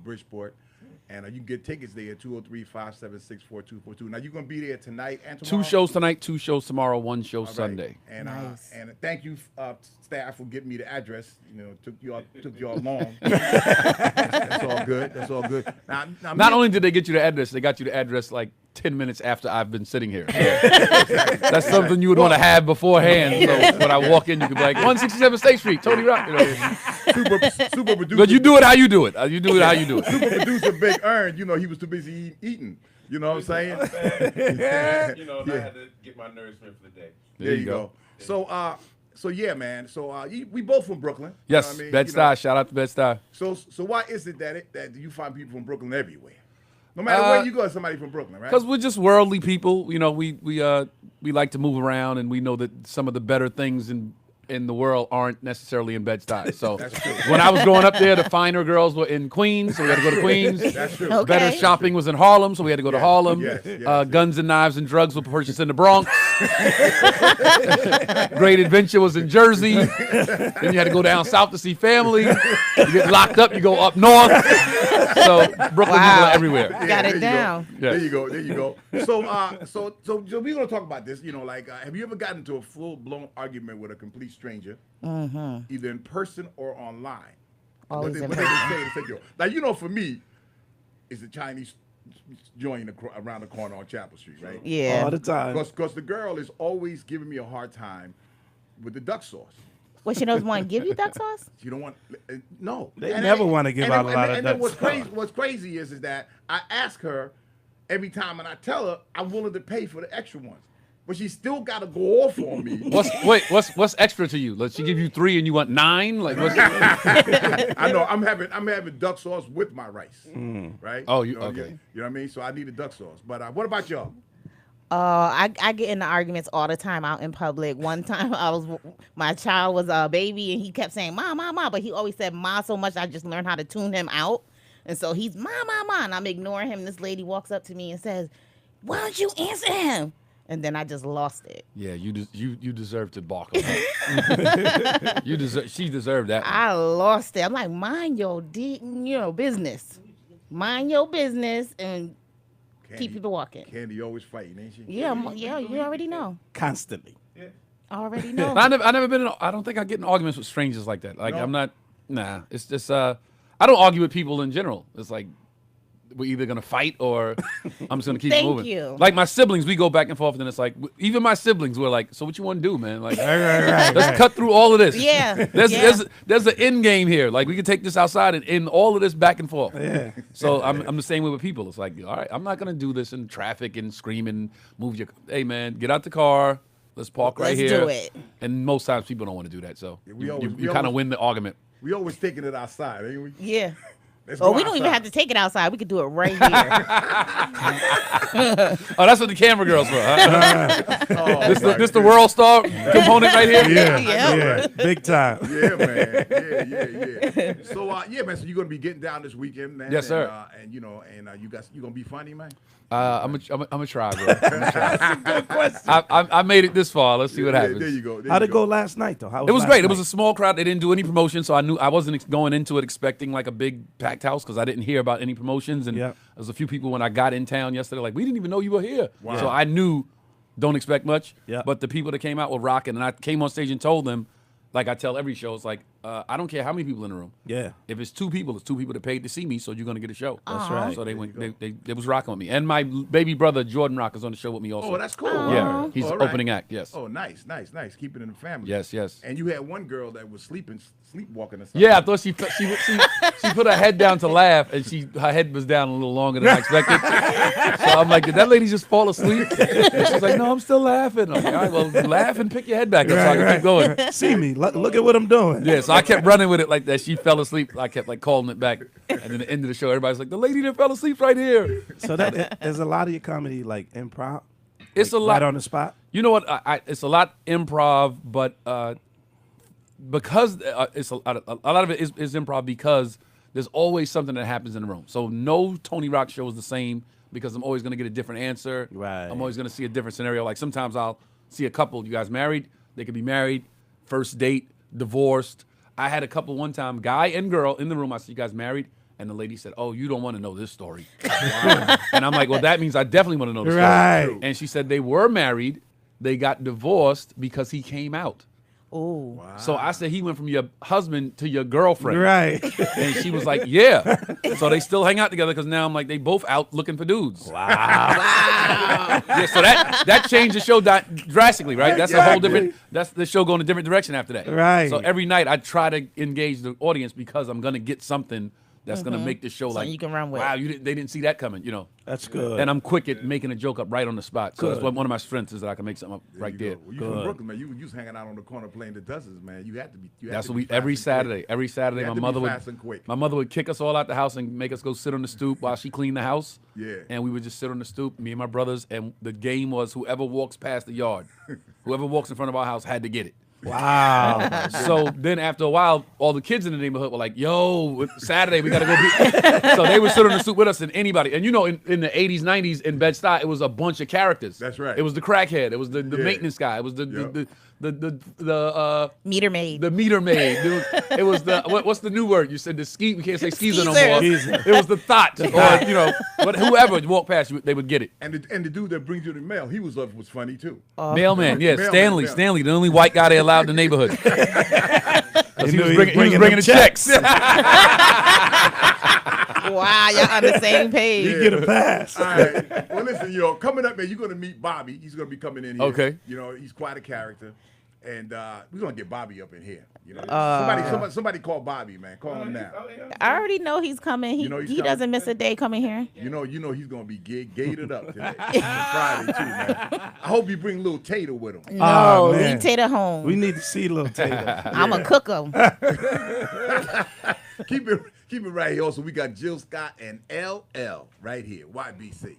Bridgeport. And you can get tickets there at 203-576-4242. Now, you're going to be there tonight and Two tomorrow? shows tonight, 2 shows tomorrow, 1 show All right. Sunday. And, Nice. and thank you, staff, for giving me the address. You know, took y'all long. That's all good. That's all good. Now, Not only did they get you the address, they got you the address like 10 minutes after I've been sitting here. That's something you would want to have beforehand. So when I walk in, you could be like, 167 State Street, Tony Rock. You know. super producer. But you do it how you do it. You do it how you do it. Super producer Big Earn, you know, he was too busy eating. You know what I'm saying? You know, and I had to get my nourishment for the day. There you go. So yeah, man. So we both from Brooklyn. Yes, you know what I mean? Bed-Stuy. Shout out to Bed-Stuy. So why is it that you find people from Brooklyn everywhere? No matter where you go, somebody from Brooklyn, right? Because we're just worldly people. You know, we like to move around, and we know that some of the better things in the world aren't necessarily in Bed-Stuy. So when I was growing up there, the finer girls were in Queens, so we had to go to Queens. That's true. Okay. Better shopping was in Harlem, so we had to go to Harlem. Yes. Guns and knives and drugs were purchased in the Bronx. Great Adventure was in Jersey. Then you had to go down south to see family. You get locked up, you go up north. So Brooklyn people are everywhere. Got there it you down. go. Yes. There you go. So we're gonna talk about this. You know, like, have you ever gotten into a full blown argument with a complete stranger, either in person or online? Always in What they say, like, you know, for me, it's a Chinese joint around the corner on Chapel Street, right? Yeah. All the time. Because the girl is always giving me a hard time with the duck sauce. Well, she knows one give you duck sauce? You don't want no. They never wanna give out a lot of and then duck what's sauce. crazy? What's crazy is that I ask her every time, and I tell her I'm willing to pay for the extra ones, but she still got to go off on me. What's extra to you? Let she give you 3 and you want 9? Like what's I know I'm having duck sauce with my rice, right? Oh, you know, okay. You know what I mean? So I need a duck sauce. But what about y'all? I get into arguments all the time out in public. One time my child was a baby and he kept saying, "Ma, ma, ma," but he always said "ma" so much I just learned how to tune him out. And so he's "ma, ma, ma," and I'm ignoring him. This lady walks up to me and says, "Why don't you answer him?" And then I just lost it. Yeah, you deserve to balk on her. She deserved that. I lost it. I'm like, mind your business. Mind your business and keep people walking. Candy always fighting, ain't she? Yeah, you already know. Constantly. Already know. I never been in. I don't think I get in arguments with strangers like that. Like No? I'm not. Nah, it's just. I don't argue with people in general. It's like we're either gonna fight or I'm just gonna keep Thank moving. you. Like my siblings, we go back and forth, and it's like even my siblings were like, "So what you want to do, man? Like, Right. let's cut through all of this. Yeah, There's an end game here. Like we can take this outside and end all of this back and forth. Yeah. So I'm the same way with people. It's like, all right, I'm not gonna do this in traffic and screaming, move your. Hey man, get out the car. Let's park right Let's here. do it. And most times people don't want to do that. So we you always- we kind of always- win the argument. We always taking it outside, ain't we? Yeah. Let's Oh, go we don't even outside. have to take it outside. We could do it right here. Oh, that's what the camera girls were. Huh? Oh, this my the World Star component right here. Yeah. Yeah. Yeah. Big time. Yeah, man. Yeah. So, man. So you're gonna be getting down this weekend, man. Yes, sir. And you gonna be funny, man. I'm a try, bro. I made it this far. Let's see what happens. There you go. How'd it go last night, though? How It was last great. It was a night? small crowd. They didn't do any promotion, so I knew I wasn't going into it expecting like a big packed house because I didn't hear about any promotions. And Yep. there was a few people when I got in town yesterday, like, we didn't even know you were here. So I knew, don't expect much. Yep. But the people that came out were rocking, and I came on stage and told them, like I tell every show, it's like, I don't care how many people in the room. Yeah. If it's 2 people, it's 2 people that paid to see me, so you're gonna get a show. That's right. So they went. They was rocking with me, and my baby brother Jordan Rock is on the show with me also. Oh, that's cool. yeah. He's All the right. opening act. Yes. Oh, nice. Keeping it in the family. Yes. And you had one girl that was sleepwalking or something. Yeah, I thought she put her head down to laugh, and her head was down a little longer than I expected. So I'm like, did that lady just fall asleep? And she's like, no, I'm still laughing. I'm like, all right, well, laugh and pick your head back up so I can keep going. See me. Look at what I'm doing. Yeah, so I kept running with it like that. She fell asleep. I kept like calling it back. And then at the end of the show, everybody's like, the lady that fell asleep right here. So there's a lot of your comedy like improv. It's like, a lot right on the spot. You know what? It's a lot improv, but because it's a lot of it is improv because there's always something that happens in the room. So no Tony Rock show is the same because I'm always going to get a different answer. Right. I'm always going to see a different scenario. Like sometimes I'll see a couple, you guys married, they could be married, first date, divorced. I had a couple one time, guy and girl in the room. I said, you guys married? And the lady said, "Oh, you don't want to know this story." And I'm like, "Well, that means I definitely want to know the story." Right. And she said they were married. They got divorced because he came out. Ooh. So I said he went from your husband to your girlfriend. Right. And she was like, "Yeah." So they still hang out together because now I'm like, they both out looking for dudes. Wow. Yeah, so that changed the show drastically, right? That's a whole different. That's the show going a different direction after that. Right. So every night I try to engage the audience because I'm gonna get something that's gonna make the show Something you can run with. Wow, they didn't see that coming, you know. That's good. And I'm quick at making a joke up right on the spot. So that's Good. one of my strengths is that I can make something up right there. Well, you from Brooklyn, man. You was hanging out on the corner playing the dozens, man. You had to be. That's what we every Saturday. Every Saturday, You my had to be mother fast and quick. would kick us all out the house and make us go sit on the stoop while she cleaned the house. Yeah. And we would just sit on the stoop, me and my brothers, and the game was whoever walks past the yard, whoever walks in front of our house had to get it. Wow. So then after a while, all the kids in the neighborhood were like, "Yo, Saturday we gotta go." So they would sit on the stoop with us and anybody. And you know, in the 80s, 90s in Bed-Stuy, it was a bunch of characters. That's right. It was the crackhead. It was the Yeah. maintenance guy. It was the Meter maid. the meter maid. It was the what's the new word? You said the ski. We can't say skeezer no Skeezer. more. Skeezer. It was the thought, or you know, whoever walked past you, they would get it. And the dude that brings you the mail, he was funny too. Mailman, yeah, Mailman. Stanley, the only white guy they allowed in the neighborhood. 'Cause he knew was he bringing was bringing the them checks. Wow, y'all on the same page. You get a pass. All right. Well, listen, coming up, man, you're gonna meet Bobby. He's gonna be coming in here. Okay. You know, he's quite a character, and we're gonna get Bobby up in here. You know, somebody call Bobby, man. Call him now. I already know he's coming. He You know he's he coming? doesn't miss a day coming here. You know he's gonna be gated up today. Friday too, man. I hope you bring little Tater with him. No, Oh, man. leave Tater home. We need to see little Taylor. I'm a cook him. Keep it right here. Also, we got Jill Scott and LL right here. YBC.